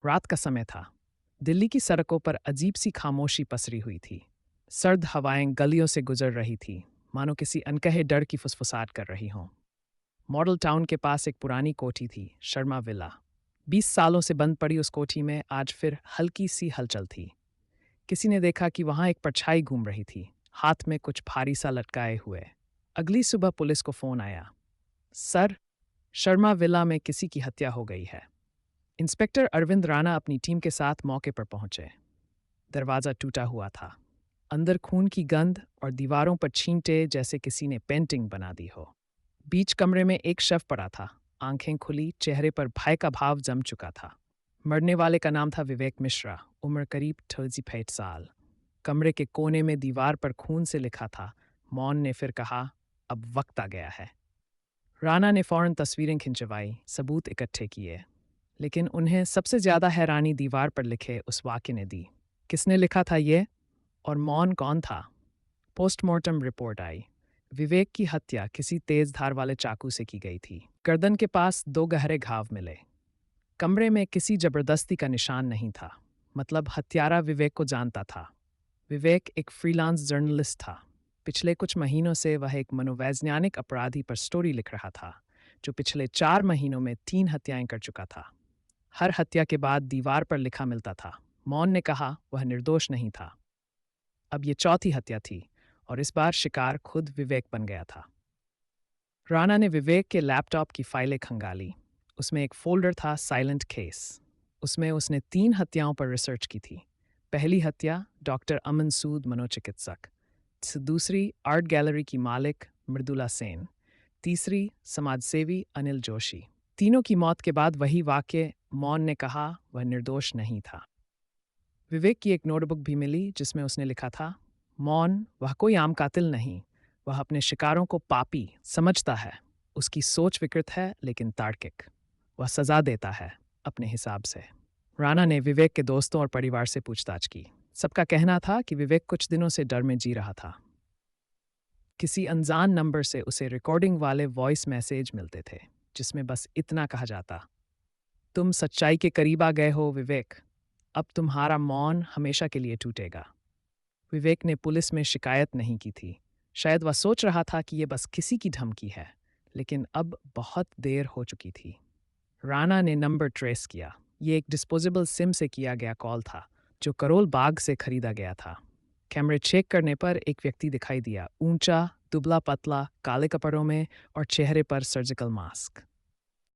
रात का समय था। दिल्ली की सड़कों पर अजीब सी खामोशी पसरी हुई थी। सर्द हवाएं गलियों से गुजर रही थी, मानो किसी अनकहे डर की फुसफुसाहट कर रही हों। मॉडल टाउन के पास एक पुरानी कोठी थी, शर्मा विला। 20 सालों से बंद पड़ी उस कोठी में आज फिर हल्की सी हलचल थी। किसी ने देखा कि वहां एक परछाई घूम रही थी, हाथ में कुछ भारी सा लटकाए हुए। अगली सुबह पुलिस को फोन आया। सर, शर्मा विला में किसी की हत्या हो गई है। इंस्पेक्टर अरविंद राणा अपनी टीम के साथ मौके पर पहुंचे। दरवाज़ा टूटा हुआ था। अंदर खून की गंध और दीवारों पर छींटे जैसे किसी ने पेंटिंग बना दी हो। बीच कमरे में एक शव पड़ा था, आंखें खुली, चेहरे पर भय का भाव जम चुका था। मरने वाले का नाम था विवेक मिश्रा, उम्र करीब 35 साल। कमरे के कोने में दीवार पर खून से लिखा था। मौन ने फिर कहा, अब वक्त आ गया है। राणा ने फौरन तस्वीरें खिंचवाई, सबूत इकट्ठे किए, लेकिन उन्हें सबसे ज्यादा हैरानी दीवार पर लिखे उस वाक्य ने दी। किसने लिखा था ये, और मौन कौन था? पोस्टमार्टम रिपोर्ट आई। विवेक की हत्या किसी तेज धार वाले चाकू से की गई थी। गर्दन के पास 2 गहरे घाव मिले। कमरे में किसी जबरदस्ती का निशान नहीं था, मतलब हत्यारा विवेक को जानता था। विवेक एक फ्रीलांस जर्नलिस्ट था। पिछले कुछ महीनों से वह एक मनोवैज्ञानिक अपराधी पर स्टोरी लिख रहा था, जो पिछले 4 महीनों में 3 हत्याएं कर चुका था। हर हत्या के बाद दीवार पर लिखा मिलता था। मौन ने कहा वह निर्दोष नहीं था। अब ये चौथी हत्या थी, और इस बार शिकार खुद विवेक बन गया था। राणा ने विवेक के लैपटॉप की फाइलें खंगाली। उसमें एक फोल्डर था, साइलेंट केस। उसमें उसने 3 हत्याओं पर रिसर्च की थी। पहली हत्या डॉक्टर अमन सूद, मनोचिकित्सक। दूसरी आर्ट गैलरी की मालिक मृदुला सेन। तीसरी समाजसेवी अनिल जोशी। तीनों की मौत के बाद वही वाक्य, मौन ने कहा वह निर्दोष नहीं था। विवेक की एक नोटबुक भी मिली जिसमें उसने लिखा था, मौन वह कोई आम कातिल नहीं, वह अपने शिकारों को पापी समझता है। उसकी सोच विकृत है लेकिन तार्किक। वह सजा देता है अपने हिसाब से। राणा ने विवेक के दोस्तों और परिवार से पूछताछ की। सबका कहना था कि विवेक कुछ दिनों से डर में जी रहा था। किसी अनजान नंबर से उसे रिकॉर्डिंग वाले वॉइस मैसेज मिलते थे, जिसमें बस इतना कहा जाता, तुम सच्चाई के करीब आ गए हो विवेक, अब तुम्हारा मौन हमेशा के लिए टूटेगा। विवेक ने पुलिस में शिकायत नहीं की थी। शायद वह सोच रहा था कि यह बस किसी की धमकी है, लेकिन अब बहुत देर हो चुकी थी। राणा ने नंबर ट्रेस किया। ये एक डिस्पोजेबल सिम से किया गया कॉल था, जो करोल बाग से खरीदा गया था। कैमरे चेक करने पर एक व्यक्ति दिखाई दिया, ऊंचा, दुबला पतला, काले कपड़ों में और चेहरे पर सर्जिकल मास्क।